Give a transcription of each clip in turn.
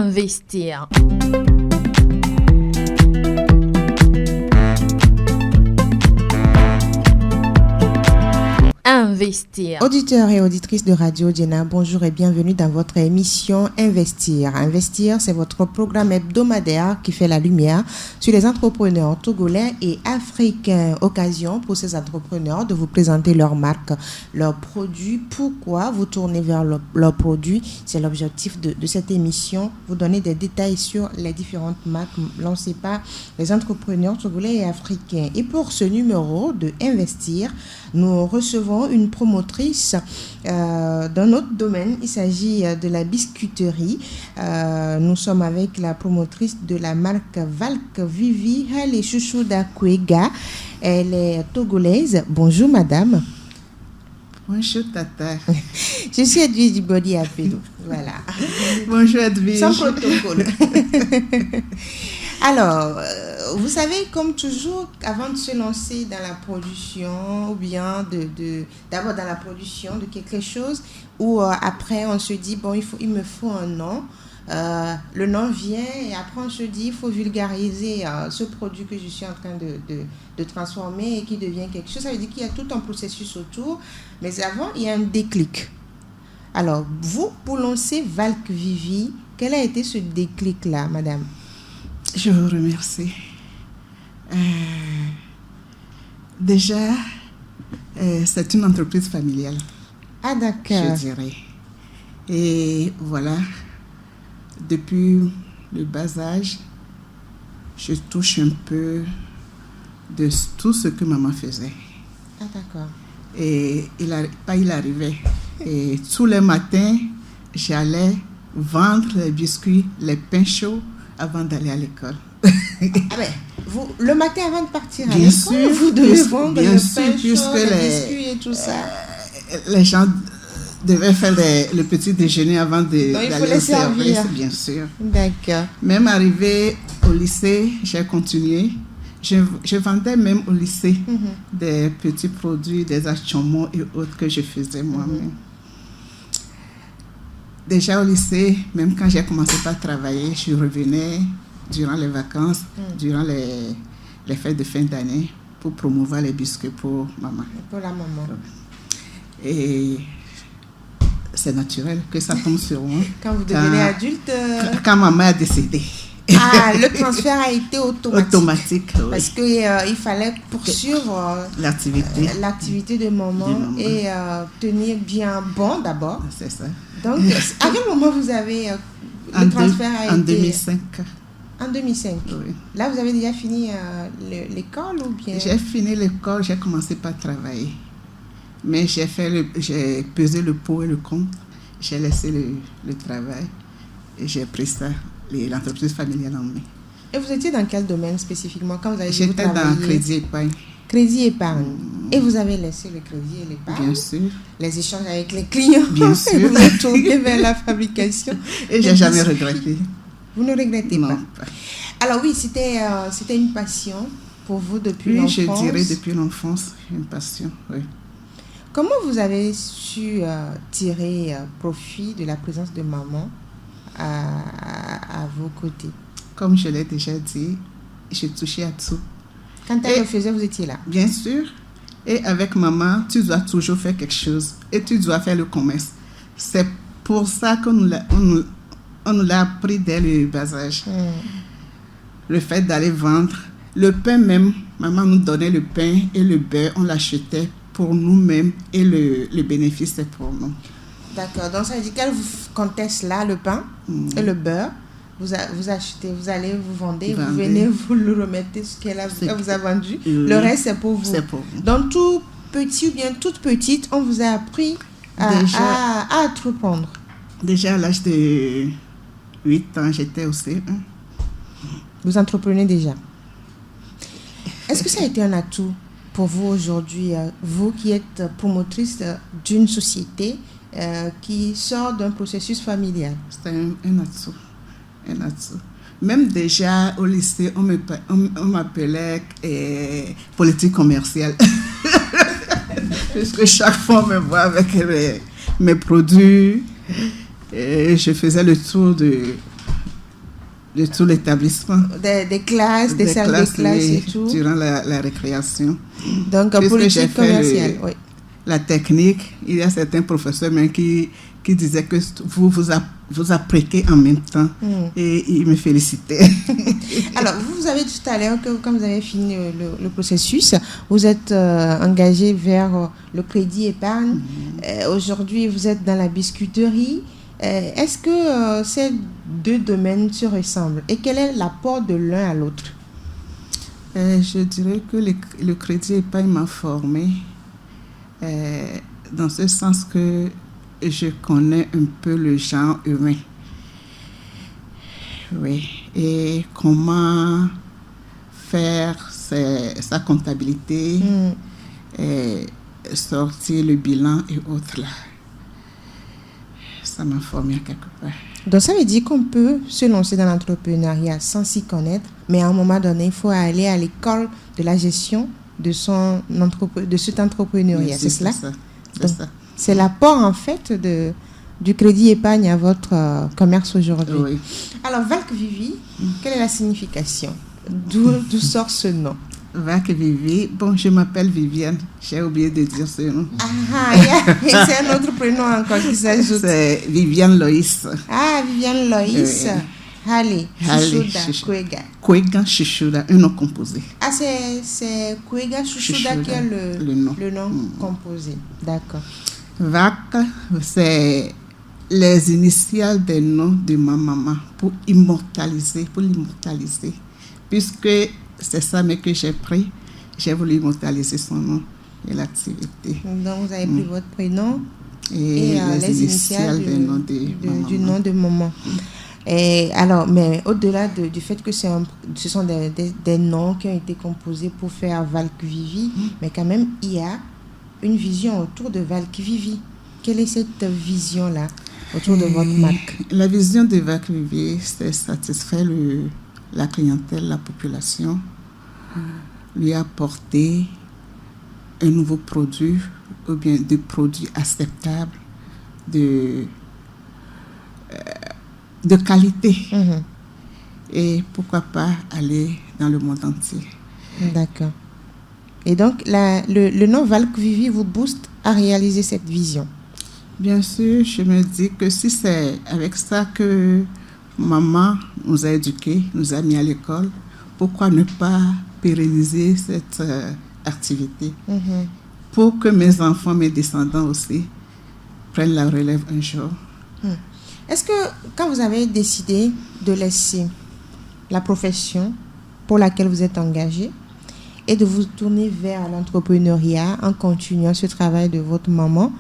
Investir. Investir. Auditeurs et auditrices de Radio Diena, bonjour et bienvenue dans votre émission Investir. Investir, c'est votre programme hebdomadaire qui fait la lumière sur les entrepreneurs togolais et africains. Occasion pour ces entrepreneurs de vous présenter leurs marques, leurs produits. Pourquoi vous tournez vers leurs produits? C'est l'objectif de cette émission. Vous donner des détails sur les différentes marques lancées par les entrepreneurs togolais et africains. Et pour ce numéro de Investir, nous recevons une promotrice dans notre domaine. Il s'agit de la biscuiterie. Nous sommes avec la promotrice de la marque Valk Vivi, Hale Chouchou d'Akwega. Elle est togolaise. Bonjour madame. Bonjour Tata. Je suis Edwige Dibodi Apelou. Voilà. Bonjour Edwige. Sans protocole. Alors, vous savez, comme toujours, avant de se lancer dans la production, ou bien d'abord dans la production de quelque chose, ou après on se dit, bon, il me faut un nom. Le nom vient et après on se dit, il faut vulgariser ce produit que je suis en train de transformer et qui devient quelque chose. Ça veut dire qu'il y a tout un processus autour, mais avant, il y a un déclic. Alors, vous, pour lancer Valk Vivi, quel a été ce déclic-là, madame? Je vous remercie. Déjà, c'est une entreprise familiale. Ah, d'accord. Je dirais. Et voilà, depuis le bas âge, je touche un peu de tout ce que maman faisait. Ah, d'accord. Et il arrivait. Et tous les matins, j'allais vendre les biscuits, les pains chauds avant d'aller à l'école. Ah ben, vous, le matin avant de partir à bien l'école, sûr, vous devez vendre bien le sûr, pain puisque chaud, les biscuits et tout ça. Les gens devaient faire le petit déjeuner avant d'aller au service, bien sûr. D'accord. Même arrivé au lycée, j'ai continué. Je vendais même au lycée des petits produits, des achomos et autres que je faisais moi-même. Déjà au lycée, même quand j'ai commencé par travailler, je revenais durant les vacances, durant les fêtes de fin d'année, pour promouvoir les biscuits pour maman. Pour la maman. Et c'est naturel que ça tombe sur moi. Quand vous devenez adulte... Quand maman a décédé. Ah, le transfert a été automatique. Automatique, oui. Parce qu'il fallait poursuivre l'activité de maman et tenir bien bon d'abord. C'est ça. Donc, à quel moment vous avez... le transfert a été... En 2005. En 2005. Oui. Là, vous avez déjà fini l'école ou bien... J'ai fini l'école, j'ai commencé par travailler. Mais j'ai pesé le pour et le contre. J'ai laissé le travail et j'ai pris ça, l'entreprise familiale en main. Et vous étiez dans quel domaine spécifiquement quand vous avez J'étais dans Crédit Épargne. Crédit Épargne. Et vous avez laissé le crédit et l'épargne? Bien sûr. Les échanges avec les clients? Bien sûr. Et vous êtes tourné vers la fabrication? Et j'ai jamais regretté. Vous ne regrettez non, pas? Alors oui, c'était une passion pour vous depuis l'enfance? Oui, je dirais depuis l'enfance, une passion, oui. Comment vous avez su tirer profit de la présence de maman à vos côtés? Comme je l'ai déjà dit, je touchais à tout. Quand elle le faisait, vous étiez là? Bien sûr. Et avec maman, tu dois toujours faire quelque chose. Et tu dois faire le commerce. C'est pour ça qu'on nous l'a appris dès le bas âge. Le fait d'aller vendre. Le pain même, maman nous donnait le pain et le beurre, on l'achetait pour nous-mêmes et le bénéfice c'est pour nous. D'accord. Donc ça veut dire qu'elle vous conteste là le pain et le beurre. Vous achetez, vous allez, vous vendez, vous venez, vous le remettez ce qu'elle vous a vendu. Le reste c'est pour vous. C'est pour vous. Donc tout petit ou bien toute petite, on vous a appris à entreprendre. Déjà à l'âge de 8 ans, j'étais au CE1. Vous entreprenez déjà. Est-ce que ça a été un atout pour vous aujourd'hui, vous qui êtes promotrice d'une société qui sort d'un processus familial? C'est un atout. Un atout. Même déjà au lycée, on m'appelait politique commerciale. Puisque chaque fois on me voit avec mes produits, et je faisais le tour de tout l'établissement. Des classes, des salles de classe oui, et tout. Durant la récréation. Donc, politique commerciale, oui. La technique, il y a certains professeurs même qui disaient que vous apprêtez en même temps. Et ils me félicitaient. Alors, vous avez dit tout à l'heure que quand vous avez fini le processus, vous êtes engagé vers le crédit épargne. Aujourd'hui, vous êtes dans la biscuiterie. Est-ce que ces deux domaines se ressemblent? Et quel est l'apport de l'un à l'autre? Je dirais que le crédit épargne m'a formé dans ce sens que je connais un peu le genre humain. Oui. Et comment faire sa comptabilité, sortir le bilan et autres là. Ça m'a formé quelque part. Donc ça veut dire qu'on peut se lancer dans l'entrepreneuriat sans s'y connaître, mais à un moment donné, il faut aller à l'école de la gestion de cet entrepreneuriat. C'est cela? C'est ça. C'est l'apport en fait du crédit épargne à votre commerce aujourd'hui. Oui. Alors Valk Vivi, quelle est la signification? D'où sort ce nom? Valk Vivi, bon, je m'appelle Viviane, j'ai oublié de dire ce nom. C'est un autre prénom encore qui s'ajoute. C'est Viviane Loïs. Ah, Viviane Loïs. Allez, Chouchouda, Kwega Chouchouda, un nom composé. Ah, c'est Kwega Chouchouda qui est le nom composé. D'accord. Valk, c'est les initiales des noms de ma maman pour l'immortaliser. Puisque c'est ça mais que j'ai pris, j'ai voulu immortaliser son nom et l'activité. Donc vous avez pris votre prénom et les initiales du nom de maman. Et alors, mais au-delà du fait que ce sont des noms qui ont été composés pour faire Valk Vivi, mais quand même il y a une vision autour de Valk Vivi. Quelle est cette vision-là autour de votre marque? La vision de Valk Vivi, c'est satisfaire la clientèle, la population, lui apporter un nouveau produit ou bien des produits acceptables, de qualité. Et pourquoi pas aller dans le monde entier. D'accord. Et donc, le nom Valk Vivi vous booste à réaliser cette vision? Bien sûr, je me dis que si c'est avec ça que maman nous a éduqués, nous a mis à l'école, pourquoi ne pas pérenniser cette activité pour que mes enfants, mes descendants aussi, prennent la relève un jour. Est-ce que quand vous avez décidé de laisser la profession pour laquelle vous êtes engagé et de vous tourner vers l'entrepreneuriat en continuant ce travail de votre maman,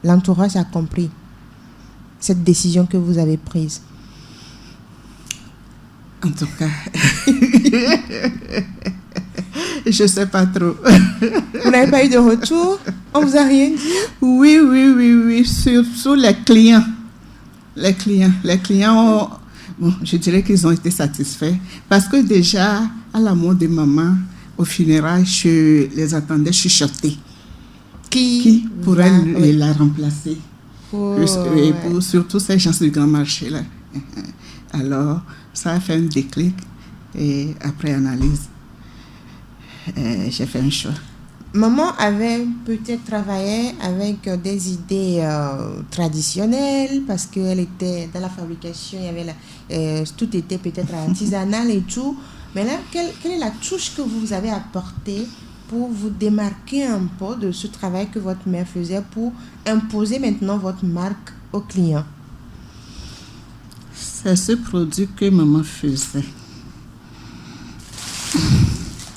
l'entourage a compris cette décision que vous avez prise? En tout cas, je ne sais pas trop. Vous n'avez pas eu de retour? On vous a rien dit? Oui. Surtout les clients. Les clients bon, je dirais qu'ils ont été satisfaits. Parce que déjà, à la mort de maman, au funérail, je les attendais chuchoter. Qui pourrait la remplacer? Pour surtout ces gens du grand marché là. Alors, ça a fait un déclic et après analyse, j'ai fait un choix. Maman avait peut-être travaillé avec des idées traditionnelles parce qu'elle était dans la fabrication, il y avait tout était peut-être artisanal et tout. Mais là, quelle est la touche que vous avez apportée pour vous démarquer un peu de ce travail que votre mère faisait pour imposer maintenant votre marque aux clients? C'est ce produit que maman faisait.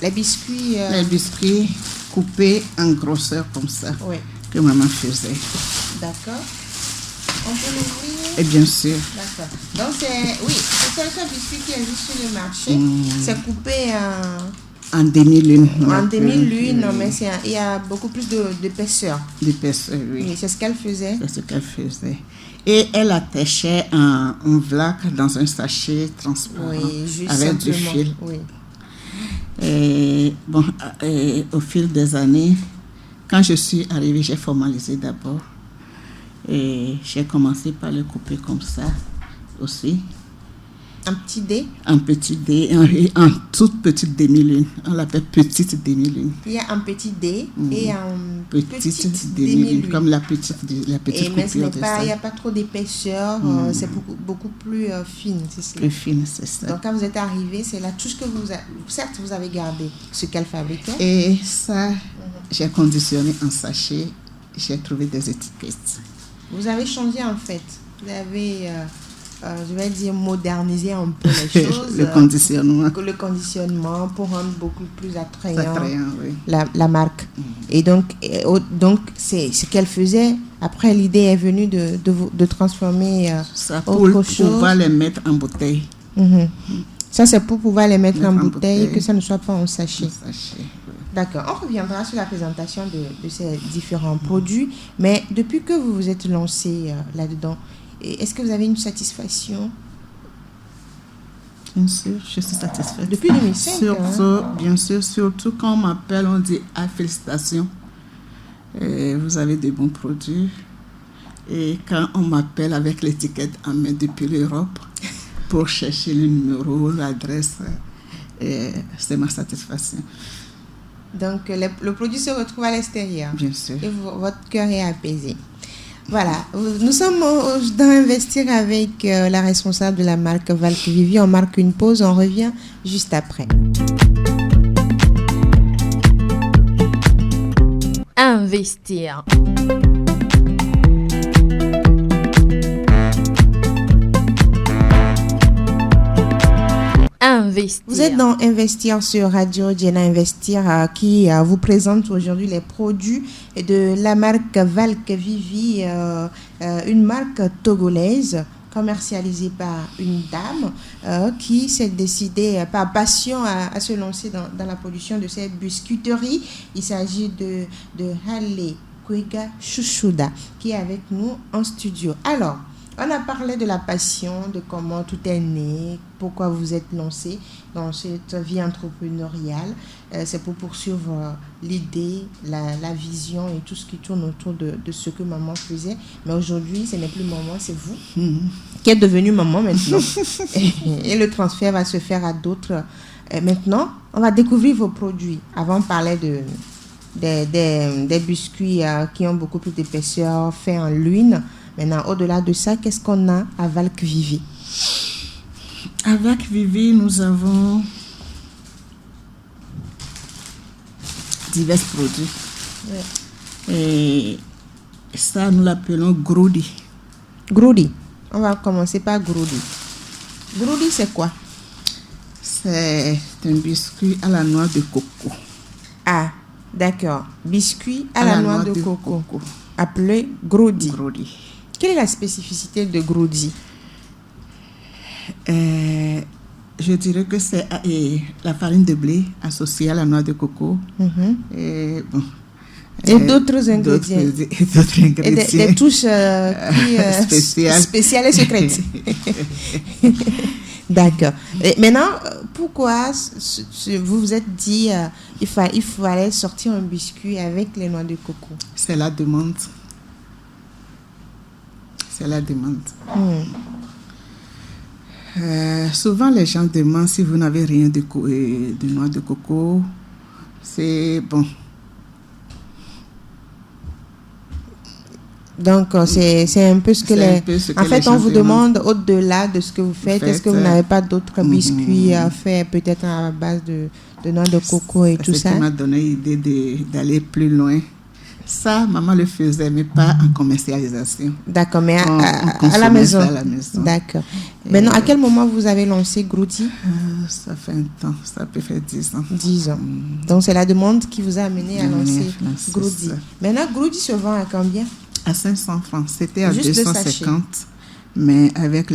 Les biscuits. Les biscuits coupés en grosseur comme ça. Oui. Que maman faisait. D'accord. On peut l'ouvrir? Et bien sûr. D'accord. Donc c'est un biscuit qui existe sur le marché. C'est coupé en demi-lune. En demi-lune, mais il y a beaucoup plus d'épaisseur. D'épaisseur, oui. Oui, c'est ce qu'elle faisait. C'est ce qu'elle faisait. Et elle attachait un vrac dans un sachet transparent avec du fil. Oui. Et bon, au fil des années, quand je suis arrivée, j'ai formalisé d'abord. Et j'ai commencé par le couper comme ça aussi. Un petit dé? Un petit dé, en toute petite demi-lune. On l'appelle petite demi-lune. Il y a un petit dé et un petite demi-lune, demi-lune. comme la petite Mais coupure de ça. il n'y a pas trop d'épaisseur, c'est beaucoup plus fine, c'est ça. Plus fine, c'est ça. Donc quand vous êtes arrivé, c'est la touche que certes vous avez gardé ce qu'elle fabriquait. Et ça, j'ai conditionné en sachet, j'ai trouvé des étiquettes. Vous avez changé en fait. Vous avez, je vais dire, modernisé un peu les choses. Le conditionnement. Le conditionnement pour rendre beaucoup plus attrayant, oui. la marque. Et donc c'est ce qu'elle faisait. Après, l'idée est venue de transformer ça pour autre chose. pouvoir les mettre en bouteille. Ça, c'est pour pouvoir les mettre en bouteille, que ça ne soit pas en sachet. Oui. D'accord. On reviendra sur la présentation de ces différents produits. Mais depuis que vous vous êtes lancé là-dedans, est-ce que vous avez une satisfaction? Bien sûr, je suis satisfaite. Depuis 2005, Bien sûr, surtout quand on m'appelle, on dit « Ah, félicitations, vous avez de bons produits ». Et quand on m'appelle avec l'étiquette en main depuis l'Europe pour chercher le numéro, l'adresse, c'est ma satisfaction. Donc, le produit se retrouve à l'extérieur. Bien sûr. Et votre cœur est apaisé. Voilà. Nous sommes dans Investir avec la responsable de la marque Valk Vivi. On marque une pause, on revient juste après. Investir. Vous êtes dans Investir sur Radio Jena Investir qui vous présente aujourd'hui les produits de la marque Valk Vivi, une marque togolaise commercialisée par une dame qui s'est décidée par passion à se lancer dans la production de cette biscuiterie. Il s'agit de Halle Kwega Chouchouda qui est avec nous en studio. Alors, on a parlé de la passion, de comment tout est né, pourquoi vous êtes lancé dans cette vie entrepreneuriale. C'est pour poursuivre l'idée, la vision et tout ce qui tourne autour de ce que maman faisait. Mais aujourd'hui, ce n'est plus maman, c'est vous qui êtes devenu maman maintenant. Et le transfert va se faire à d'autres. Maintenant, on va découvrir vos produits. Avant, on parlait des biscuits qui ont beaucoup plus d'épaisseur, faits en lune. Maintenant, au-delà de ça, qu'est-ce qu'on a à Valk Vivi? À Valk Vivi, nous avons divers produits. Ouais. Et ça, nous l'appelons Groudi. Groudi. On va commencer par Groudi. Groudi, c'est quoi? C'est un biscuit à la noix de coco. Ah, d'accord. Biscuit à la noix de coco. Appelé Groudi. Groudi. Quelle est la spécificité de Groudi? Je dirais que c'est la farine de blé associée à la noix de coco. Et d'autres ingrédients. Et des touches spéciales et secrètes. D'accord. Et maintenant, pourquoi vous vous êtes dit il fallait sortir un biscuit avec les noix de coco? C'est la demande. C'est la demande. Souvent, les gens demandent si vous n'avez rien de noix de coco. C'est bon. Donc, c'est un peu ce que En fait, on vous demande, au-delà de ce que vous faites, est-ce que vous n'avez pas d'autres biscuits à faire, peut-être à base de noix de coco et tout ça? Ça m'a donné l'idée d'aller plus loin. Ça, maman le faisait, mais pas en commercialisation. D'accord, mais à la maison. À la maison. D'accord. Maintenant, à quel moment vous avez lancé Groudi? Ça fait un temps, ça peut faire 10 ans. 10 ans. Donc, c'est la demande qui vous a amené à lancer Groudi. Maintenant, Groudi se vend à combien? À 500 francs. C'était à 250, mais avec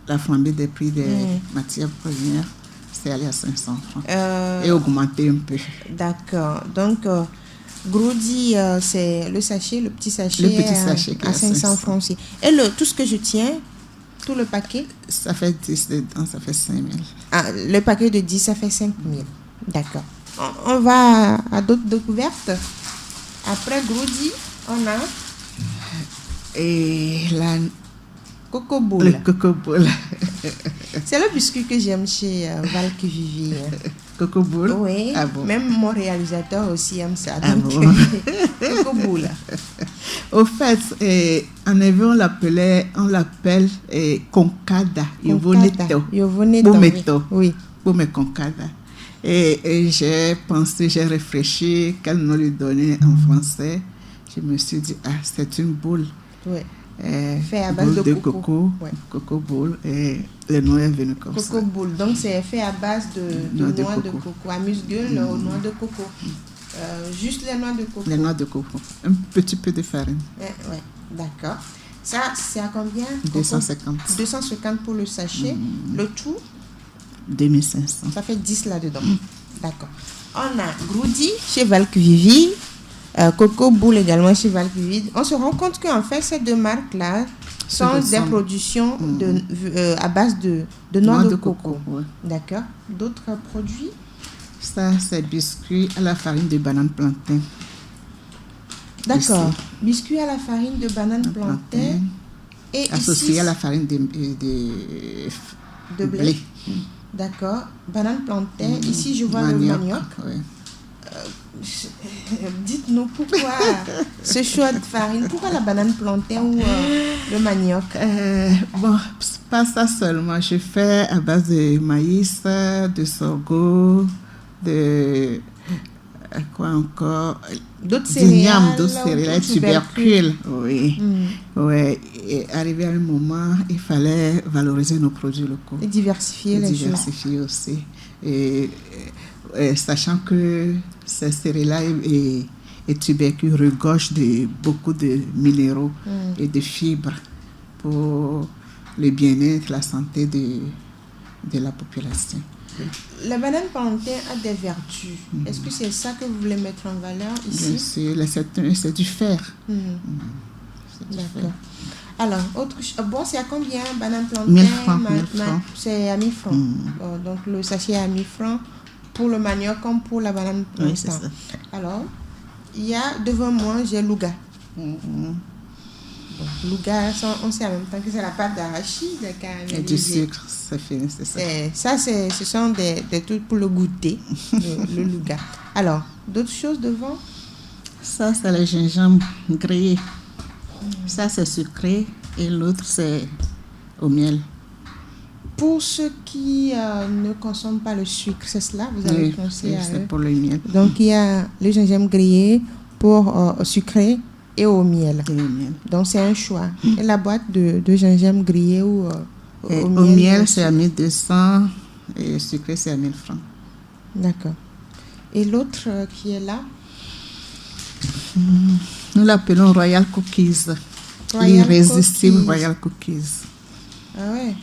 la flambée des prix des matières premières, c'est allé à 500 francs. Et augmenté un peu. D'accord. Donc, Groudi, c'est le sachet, le petit sachet à 500 francs aussi. Et tout ce que je tiens, tout le paquet? Ça fait 10 dedans, ça fait 5 000. Ah, le paquet de 10, ça fait 5 000. D'accord. On va à d'autres découvertes. Après Groudi, on a... Et la... Coco Boule. Le Coco Boule. C'est le biscuit que j'aime chez Valk Vivi. Coco Boule. Oui, Ah bon. même mon réalisateur aussi aime ça. Ah Donc, bon. Coco Boule. Au fait, en Evo, on l'appelle concada. Yovoneto. Yovoneto. Bometo. Oui. Bome concada. Et j'ai pensé, j'ai réfléchi, quel nom lui donner en français. Je me suis dit, c'est une boule. Oui. Fait à base boule de coco. Ouais. Coco boule. Et le nom est venu comme ça. Coco boule. Donc, c'est fait à base de noix de coco. Amuse-gueule aux noix de coco. Juste les noix de coco. Les noix de coco. Un petit peu de farine. Oui, d'accord. Ça, c'est à combien? 250. 250 pour le sachet. Le tout? 2500. Ça fait 10 là-dedans. D'accord. On a Groudi chez Valk Vivi. Coco Boule également chez Valk Vivi. On se rend compte qu'en fait, ces deux marques-là sont des productions à base de noix de coco. Ouais. D'accord. D'autres produits? Ça, c'est biscuit à la farine de banane plantain. D'accord. Ici. Biscuit à la farine de banane plantain. Et associé ici, à la farine de blé. D'accord. Banane plantain. Ici, je vois manioc, le manioc. Ouais. Dites-nous pourquoi ce choix de farine, pourquoi la banane plantain ou le manioc? Bon, pas ça seulement. Je fais à base de maïs, de sorgho, de quoi encore? D'autres céréales, d'autres céréales, tubercules. Oui. Ouais. Et arrivé à un moment, il fallait valoriser nos produits locaux. Et diversifier les diversifier choses. Aussi. Et sachant que ces céréales et tubercules regorgent de beaucoup de minéraux et de fibres pour le bien-être, la santé de la population. La banane plantain a des vertus. Est-ce que c'est ça que vous voulez mettre en valeur ici? Bien sûr, c'est du fer. D'accord. Alors, bon, c'est à combien banane plantain? 1000 francs. 1000 francs. C'est à 1000 francs. Donc, le sachet est à 1000 francs pour le manioc comme pour la banane plantain. Oui, c'est ça. Alors, il y a devant moi, j'ai Louga. Louga, on sait en même temps que c'est la pâte d'arachide caramélisée. Et du sucre, c'est fini, c'est ça. Ce sont des trucs pour le goûter, le Louga. Alors, d'autres choses devant? Ça, c'est le gingembre grillé. Ça, c'est sucré et l'autre, c'est au miel. Pour ceux qui ne consomment pas le sucre, c'est cela? Vous avez pensé à c'est pour le miel. Donc, il y a le gingembre grillé pour sucré et au miel. Et le miel. Donc, c'est un choix. Et la boîte de gingembre grillé ou au miel, c'est à 1200 et sucré, c'est à 1000 francs. D'accord. Et l'autre qui est là? Nous l'appelons Royal Cookies. L'irrésistible Royal Cookies. Ah ouais?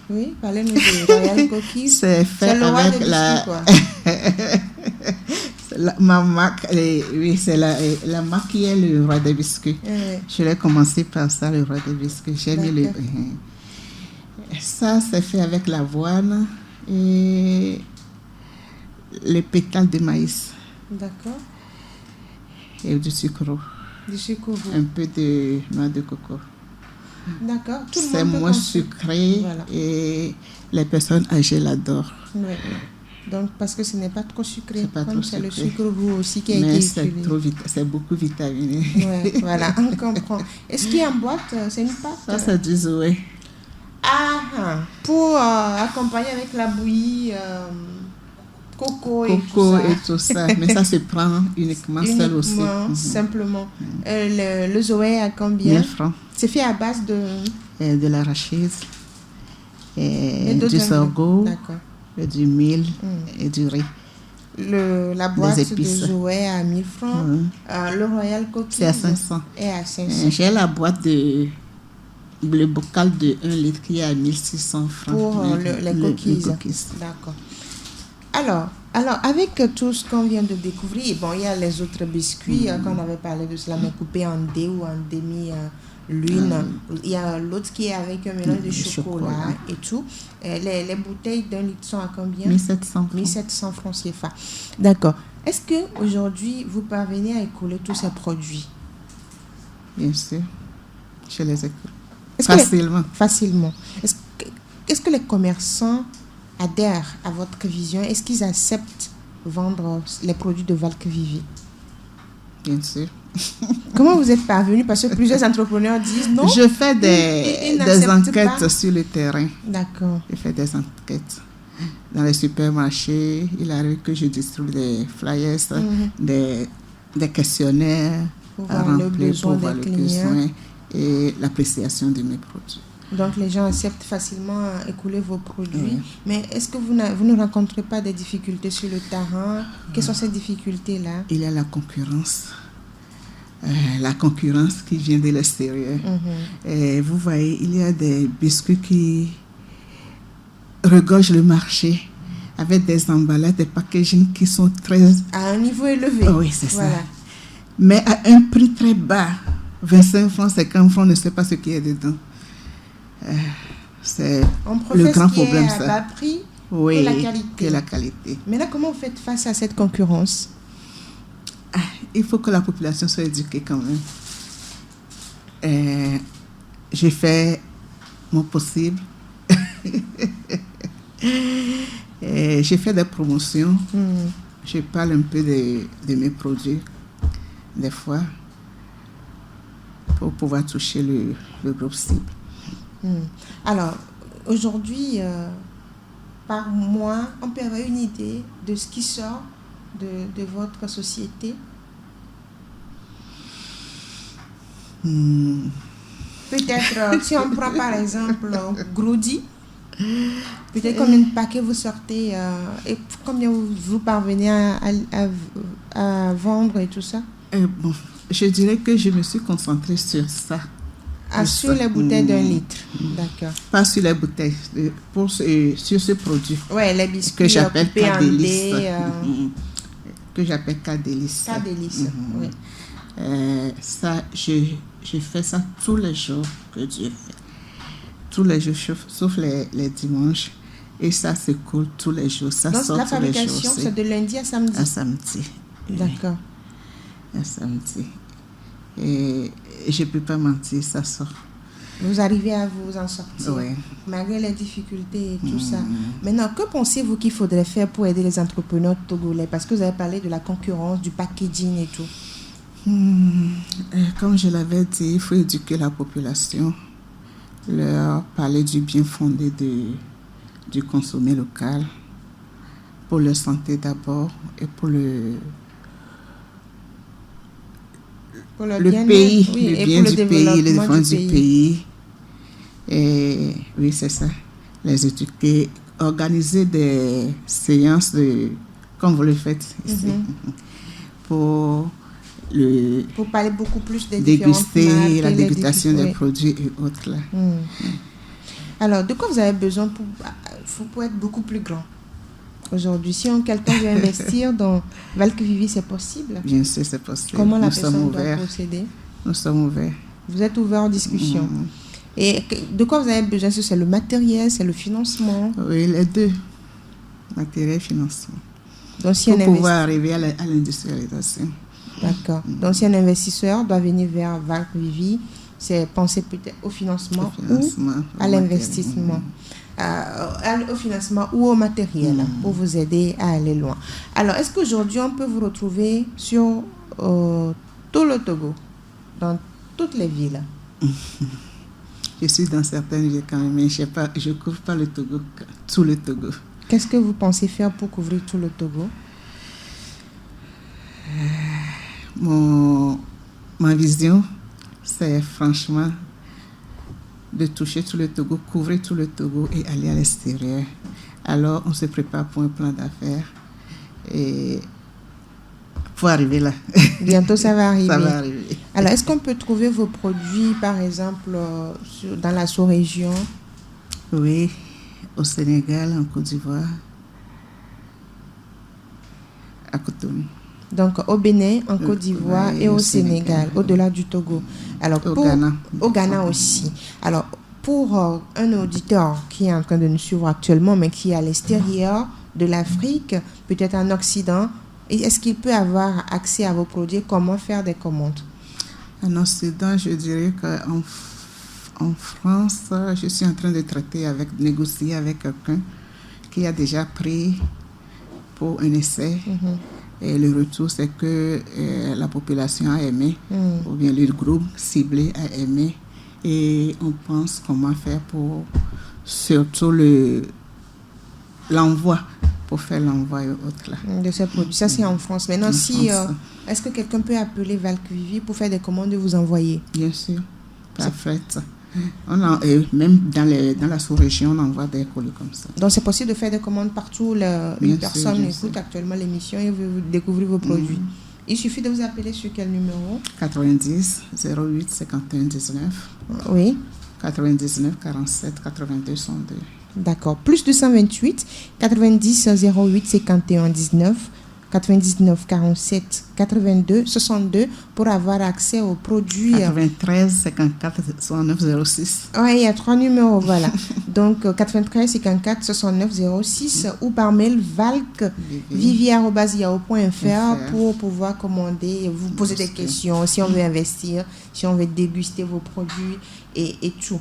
Oui, parlez-nous de Royal Cookies. C'est fait le roi avec des biscuits, quoi. Ma marque, oui, c'est la marque qui est le roi des biscuits. Je l'ai commencé par ça, le roi des biscuits. J'ai mis le... Ça, c'est fait avec l'avoine et les pétales de maïs. D'accord. Et du sucre. Du sucre. Un peu de noix de coco. D'accord. C'est moins sucré et les personnes âgées l'adorent. Oui. Donc, parce que ce n'est pas trop sucré. C'est pas trop sucré. Le sucre roux aussi qui a été utilisé. C'est beaucoup vitaminé. Oui, voilà, on comprend. Est-ce qu'il y a en boîte? C'est une pâte? Ça, c'est du Zoé. Pour accompagner avec la bouillie coco et tout ça. Mais ça se prend uniquement seul aussi. Simplement. Le Zoé à combien? 1000 francs. C'est fait à base de l'arachide, et du sorgho, du mil et du riz. La boîte de Zoé à 1000 francs. Le Royal Cookies, c'est à 500. Et à 500. J'ai la boîte le bocal de 1 litre qui est à 1600 francs. Pour les cookies. D'accord. Alors, avec tout ce qu'on vient de découvrir, bon, il y a les autres biscuits, qu'on avait parlé de cela, mais coupés en dé ou en demi-lune. Il y a l'autre qui est avec un mélange de chocolat et tout. Les bouteilles d'1 litre sont à combien? 1700. 1700 francs CFA. D'accord. Est-ce qu'aujourd'hui, vous parvenez à écouler tous ces produits? Bien sûr. Je les écoule. Facilement. est-ce que les commerçants adhèrent à votre vision? Est-ce qu'ils acceptent vendre les produits de Valk Vivi? Bien sûr. Comment vous êtes parvenu? Parce que plusieurs entrepreneurs disent non. Je fais ils des enquêtes pas. sur le terrain. D'accord. Je fais des enquêtes. Dans les supermarchés, il arrive que je distribue des flyers, des questionnaires à remplir pour voir le besoin et l'appréciation de mes produits. Donc les gens acceptent facilement écouler vos produits. Oui. Mais est-ce que vous ne rencontrez pas des difficultés sur le terrain? Quelles sont ces difficultés-là? Il y a la concurrence. La concurrence qui vient de l'extérieur. Et vous voyez, il y a des biscuits qui regorgent le marché avec des emballages, des packaging qui sont très... À un niveau élevé. Oh, oui, c'est ça. Mais à un prix très bas. 25 francs, 50 francs, on ne sait pas ce qu'il y a dedans. C'est le grand problème, ça. À bas prix oui, que la qualité. Mais là, comment vous faites face à cette concurrence? Il faut que la population soit éduquée quand même. J'ai fait mon possible. J'ai fait des promotions. Je parle un peu de mes produits, des fois, pour pouvoir toucher le groupe cible. Alors, aujourd'hui, par mois, on peut avoir une idée de ce qui sort de votre société? Peut-être, si on prend par exemple Groody, peut-être combien de paquets vous sortez et combien vous parvenez à vendre et tout ça? Bon, je dirais que je me suis concentrée sur ça. Sur les bouteilles d'1 litre. D'accord. Pas sur les bouteilles, sur ce produit. Oui, les biscuits que j'appelle K-Délice. Que j'appelle K-Délice. K-Délice, oui. Ça, je fais ça tous les jours que Dieu fait. Tous les jours, sauf les dimanches. Et ça se coule tous les jours. Ça donc sort la tous les jours. fabrication, c'est de lundi à samedi? À samedi. D'accord. À samedi. Et je ne peux pas mentir, ça sort. Vous arrivez à vous en sortir, oui, malgré les difficultés et tout ça. Maintenant, que pensez-vous qu'il faudrait faire pour aider les entrepreneurs togolais? Parce que vous avez parlé de la concurrence, du packaging et tout. Comme je l'avais dit, il faut éduquer la population, leur parler du bien fondé du consommer local, pour leur santé d'abord et pour le pays, oui, le bien du pays, le développement du pays. Et oui, c'est ça. Les éduquer, organiser des séances comme vous le faites ici, pour parler beaucoup plus des déguster, la dégustation des produits et autres. Là. Alors, de quoi vous avez besoin pour être beaucoup plus grand aujourd'hui? Si quelqu'un veut investir dans Valk Vivi, c'est possible? Bien sûr, c'est possible. Comment la personne doit procéder? Nous sommes ouverts. Vous êtes ouverts en discussion. Et de quoi vous avez besoin? C'est le matériel, c'est le financement? Oui, les deux. Matériel et financement. Donc, si pour pouvoir arriver à l'industrialisation. D'accord. Donc, si un investisseur doit venir vers Valk Vivi, c'est penser peut-être au financement ou à l'investissement. Au financement ou au matériel pour vous aider à aller loin. Alors, est-ce qu'aujourd'hui, on peut vous retrouver sur tout le Togo, dans toutes les villes? Je suis dans certaines villes quand même, mais je ne couvre pas le Togo, tout le Togo. Qu'est-ce que vous pensez faire pour couvrir tout le Togo? Ma vision, c'est franchement de toucher tout le Togo, couvrir tout le Togo et aller à l'extérieur. Alors, on se prépare pour un plan d'affaires et pour arriver là. Bientôt, ça va arriver. Ça va arriver. Alors, est-ce qu'on peut trouver vos produits, par exemple, dans la sous-région? Oui, au Sénégal, en Côte d'Ivoire, à Cotonou. Donc, au Bénin, en Côte d'Ivoire et au Sénégal, au-delà du Togo. Alors, au Ghana aussi. Alors, pour un auditeur qui est en train de nous suivre actuellement, mais qui est à l'extérieur de l'Afrique, peut-être en Occident, est-ce qu'il peut avoir accès à vos produits? Comment faire des commandes? En Occident, je dirais En France, je suis en train de négocier avec quelqu'un qui a déjà pris pour un essai. Et le retour, c'est que la population a aimé, ou bien le groupe ciblé a aimé. Et on pense comment faire pour surtout l'envoi, pour faire l'envoi et autres là. De ces produits. Ça, c'est en France. Maintenant, est-ce que quelqu'un peut appeler Valk-Vivi pour faire des commandes et vous envoyer? Bien sûr, parfait. Et même dans la sous-région, on envoie des colis comme ça. Donc, c'est possible de faire des commandes partout. Une personne écoute actuellement l'émission et veut découvrir vos produits. Il suffit de vous appeler sur quel numéro? 90 08 51 19. Oui. 99 47 82 102. D'accord. Plus 228 90 08 51 19 99 47 82 62 pour avoir accès aux produits. 93 54 69 06. Oui, il y a 3 numéros, voilà. Donc 93 54 69 06 ou par mail valk@yahoo.fr pour pouvoir commander, vous poser des questions si on veut investir, si on veut déguster vos produits et tout.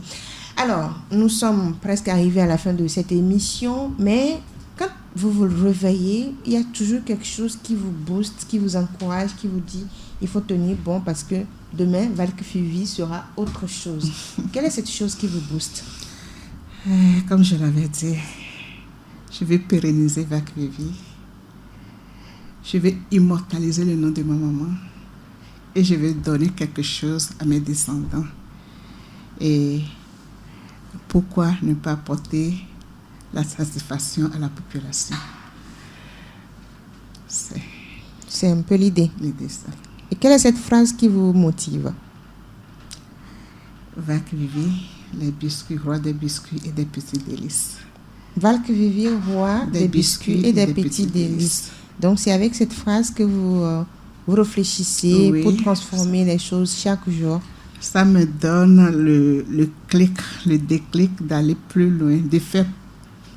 Alors, nous sommes presque arrivés à la fin de cette émission, mais quand vous vous réveillez, il y a toujours quelque chose qui vous booste, qui vous encourage, qui vous dit il faut tenir bon parce que demain, Valk-Vivi sera autre chose. Quelle est cette chose qui vous booste? Comme je l'avais dit, je vais pérenniser Valk-Vivi. Je vais immortaliser le nom de ma maman et je vais donner quelque chose à mes descendants. Et pourquoi ne pas apporter la satisfaction à la population? C'est un peu l'idée. L'idée, ça. Et quelle est cette phrase qui vous motive? Valk-Vivi, les biscuits, roi des biscuits et des petits délices. Valk-Vivi, roi des biscuits et des petits délices. Donc, c'est avec cette phrase que vous réfléchissez pour transformer les choses chaque jour. Ça me donne le déclic d'aller plus loin,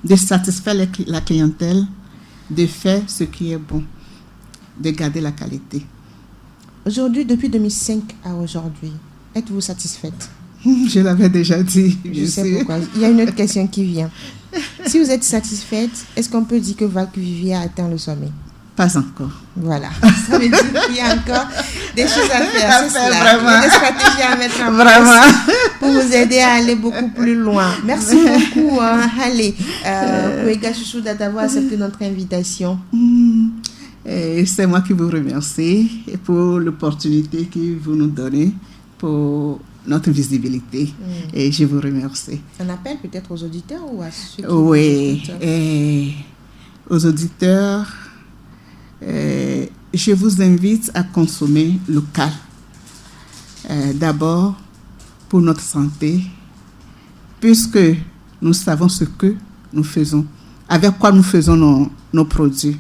de satisfaire la clientèle, de faire ce qui est bon, de garder la qualité. Aujourd'hui, depuis 2005 à aujourd'hui, êtes-vous satisfaite? Je l'avais déjà dit. Je sais pourquoi. Il y a une autre question qui vient. Si vous êtes satisfaite, est-ce qu'on peut dire que Valk-Vivi a atteint le sommet? Pas encore. Voilà. Ça veut dire qu'il y a encore des choses à faire. C'est cela. Vraiment. Il y a des stratégies à mettre en place pour vous aider à aller beaucoup plus loin. Merci beaucoup, Halé Kwega Chouchouda, d'avoir accepté notre invitation. Et c'est moi qui vous remercie pour l'opportunité que vous nous donnez pour notre visibilité. Et je vous remercie. Un appel peut-être aux auditeurs ou à ceux qui Oui, et aux auditeurs. Je vous invite à consommer local. D'abord, pour notre santé, puisque nous savons ce que nous faisons, avec quoi nous faisons nos produits.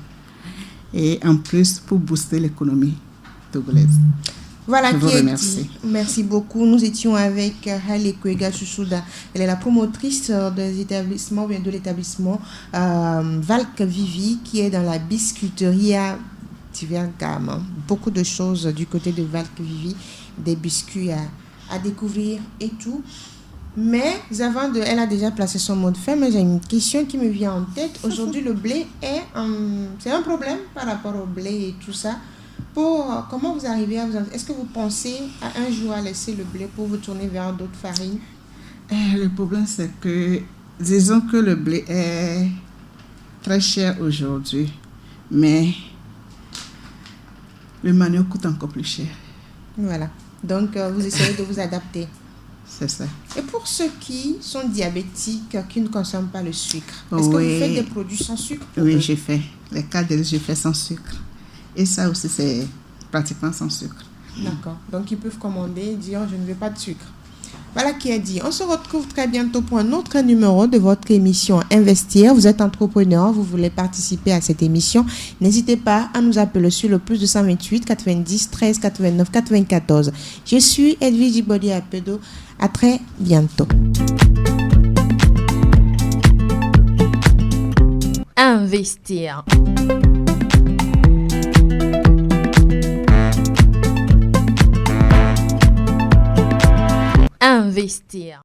Et en plus, pour booster l'économie togolaise. Voilà qui est dit. Merci beaucoup. Nous étions avec Halé Kwega Chouchouda. Elle est la promotrice de l'établissement Valk-Vivi qui est dans la biscuiterie à divers gammes. Beaucoup de choses du côté de Valk-Vivi, des biscuits à découvrir et tout. Mais avant elle a déjà placé son mot de fin, mais j'ai une question qui me vient en tête. Aujourd'hui, le blé c'est un problème par rapport au blé et tout ça. Comment vous arrivez est-ce que vous pensez à un jour à laisser le blé pour vous tourner vers d'autres farines? Le problème, c'est que, disons que le blé est très cher aujourd'hui, mais le manioc coûte encore plus cher. Voilà. Donc, vous essayez de vous adapter. C'est ça. Et pour ceux qui sont diabétiques, qui ne consomment pas le sucre, est-ce que vous faites des produits sans sucre? Oui, j'ai fait. Les cadres, j'ai fait sans sucre. Et ça aussi, c'est pratiquement sans sucre. D'accord. Donc, ils peuvent commander et dire « je ne veux pas de sucre ». Voilà qui est dit. On se retrouve très bientôt pour un autre numéro de votre émission Investir. Vous êtes entrepreneur, vous voulez participer à cette émission. N'hésitez pas à nous appeler sur le plus 228 90 13 89 94. Je suis Edwige Djibodi Apedo. À très bientôt. Investir. Investir.